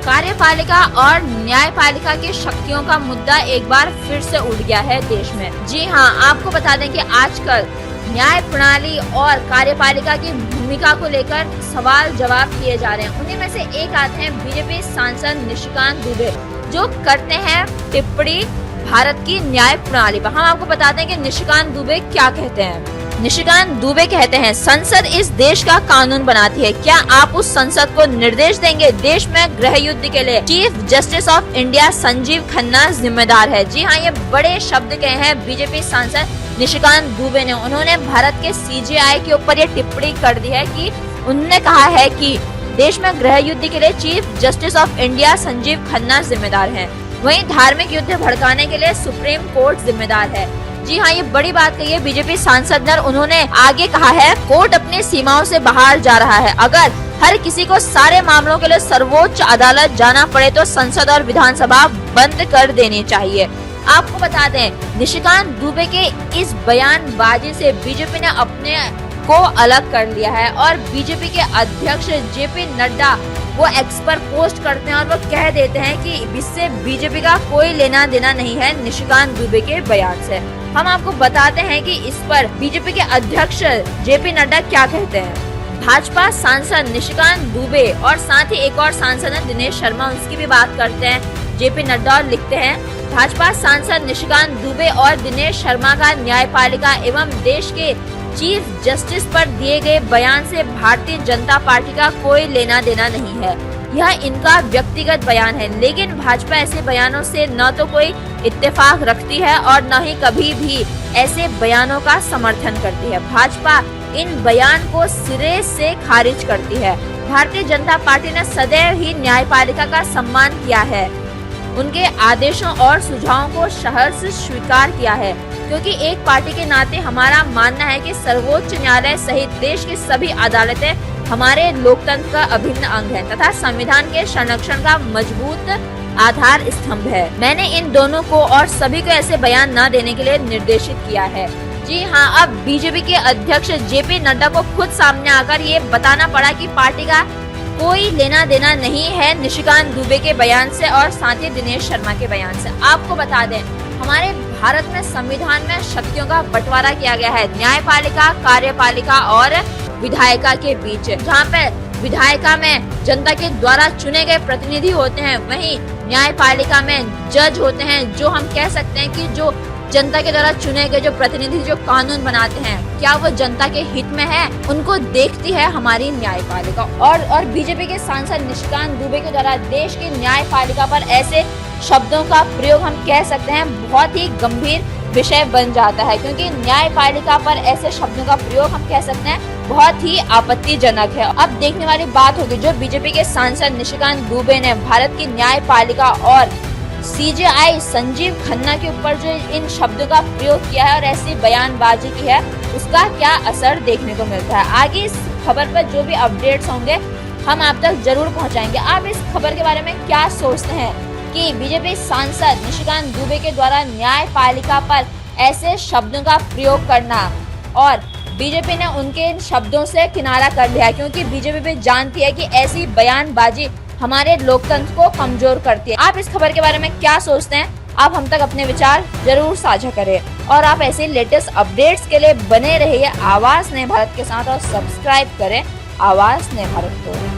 कार्यपालिका और न्यायपालिका की शक्तियों का मुद्दा एक बार फिर से उठ गया है देश में। जी हाँ, आपको बता दें कि आजकल न्याय प्रणाली और कार्यपालिका की भूमिका को लेकर सवाल जवाब किए जा रहे हैं। उन्हीं में से एक आते हैं बीजेपी सांसद निशिकांत दुबे, जो करते हैं टिप्पणी भारत की न्याय प्रणाली पर। हम आपको बताते हैं कि निशिकांत दुबे क्या कहते हैं। निशिकांत दुबे कहते हैं, संसद इस देश का कानून बनाती है, क्या आप उस संसद को निर्देश देंगे? देश में गृह युद्ध के लिए chief justice of India Sanjeev Khanna जिम्मेदार है। जी हाँ, ये बड़े शब्द कहे हैं बीजेपी सांसद निशिकांत दुबे ने। उन्होंने भारत के सीजेआई के ऊपर ये टिप्पणी कर दी है कि उन्होंने कहा है कि देश में गृह युद्ध के लिए chief justice of India Sanjeev Khanna जिम्मेदार है, वहीं धार्मिक युद्ध भड़काने के लिए सुप्रीम कोर्ट जिम्मेदार है। जी हाँ, ये बड़ी बात कही है बीजेपी सांसद ने। उन्होंने आगे कहा है, कोर्ट अपनी सीमाओं से बाहर जा रहा है। अगर हर किसी को सारे मामलों के लिए सर्वोच्च अदालत जाना पड़े तो संसद और विधानसभा बंद कर देनी चाहिए। आपको बता दें, निशिकांत दुबे के इस बयानबाजी से बीजेपी ने अपने को अलग कर लिया है और बीजेपी के अध्यक्ष जेपी नड्डा वो एक्स पर पोस्ट करते हैं और वो कह देते हैं कि इससे बीजेपी का कोई लेना देना नहीं है निशिकांत दुबे के बयान से। हम आपको बताते हैं कि इस पर बीजेपी के अध्यक्ष जेपी नड्डा क्या कहते हैं। भाजपा सांसद निशिकांत दुबे और साथ ही एक और सांसद है दिनेश शर्मा, उसकी भी बात करते हैं जेपी नड्डा और लिखते हैं, भाजपा सांसद निशिकांत दुबे और दिनेश शर्मा का न्यायपालिका एवं देश के चीफ जस्टिस पर दिए गए बयान से भारतीय जनता पार्टी का कोई लेना देना नहीं है। यह इनका व्यक्तिगत बयान है, लेकिन भाजपा ऐसे बयानों से न तो कोई इत्तेफाक रखती है और न ही कभी भी ऐसे बयानों का समर्थन करती है। भाजपा इन बयान को सिरे से खारिज करती है। भारतीय जनता पार्टी ने सदैव ही न्यायपालिका का सम्मान किया है, उनके आदेशों और सुझावों को सहर्ष स्वीकार किया है, क्योंकि एक पार्टी के नाते हमारा मानना है कि सर्वोच्च न्यायालय सहित देश की सभी अदालतें हमारे लोकतंत्र का अभिन्न अंग है तथा संविधान के संरक्षण का मजबूत आधार स्तंभ है। मैंने इन दोनों को और सभी को ऐसे बयान न देने के लिए निर्देशित किया है। जी हाँ, अब बीजेपी के अध्यक्ष जेपी नड्डा को खुद सामने आकर ये बताना पड़ा कि पार्टी का कोई लेना देना नहीं है निशिकांत दुबे के बयान से और साथ ही दिनेश शर्मा के बयान से। आपको बता दें, हमारे भारत में संविधान में शक्तियों का बंटवारा किया गया है न्यायपालिका, कार्यपालिका और विधायिका के बीच। जहाँ पे विधायिका में जनता के द्वारा चुने गए प्रतिनिधि होते हैं, वहीं न्यायपालिका में जज होते हैं, जो हम कह सकते हैं कि जो जनता के द्वारा चुने गए जो प्रतिनिधि जो कानून बनाते हैं, क्या वो जनता के हित में है, उनको देखती है हमारी न्यायपालिका। और बीजेपी के सांसद निशिकांत दुबे के द्वारा देश की न्यायपालिका पर ऐसे शब्दों का प्रयोग हम कह सकते हैं बहुत ही गंभीर विषय बन जाता है, क्योंकि न्यायपालिका पर ऐसे शब्दों का प्रयोग हम कह सकते हैं बहुत ही आपत्तिजनक है। अब देखने वाली बात होगी जो बीजेपी के सांसद निशिकांत दुबे ने भारत की न्यायपालिका और सीजेआई संजीव खन्ना के ऊपर जो इन शब्दों का प्रयोग किया है और ऐसी बयानबाजी की है, उसका क्या असर देखने को मिलता है। आगे इस खबर पर जो भी अपडेट्स होंगे हम आप तक जरूर पहुंचाएंगे। आप इस खबर के बारे में क्या सोचते हैं कि बीजेपी सांसद निशिकांत दुबे के द्वारा न्यायपालिका पर ऐसे शब्दों का प्रयोग करना, और बीजेपी ने उनके इन शब्दों से किनारा कर लिया, क्योंकि बीजेपी भी जानती है कि ऐसी बयानबाजी हमारे लोकतंत्र को कमजोर करती है। आप इस खबर के बारे में क्या सोचते हैं? आप हम तक अपने विचार जरूर साझा करें और आप ऐसे लेटेस्ट अपडेट्स के लिए बने रहिए आवाज नए भारत के साथ और सब्सक्राइब करें आवाज नए भारत को।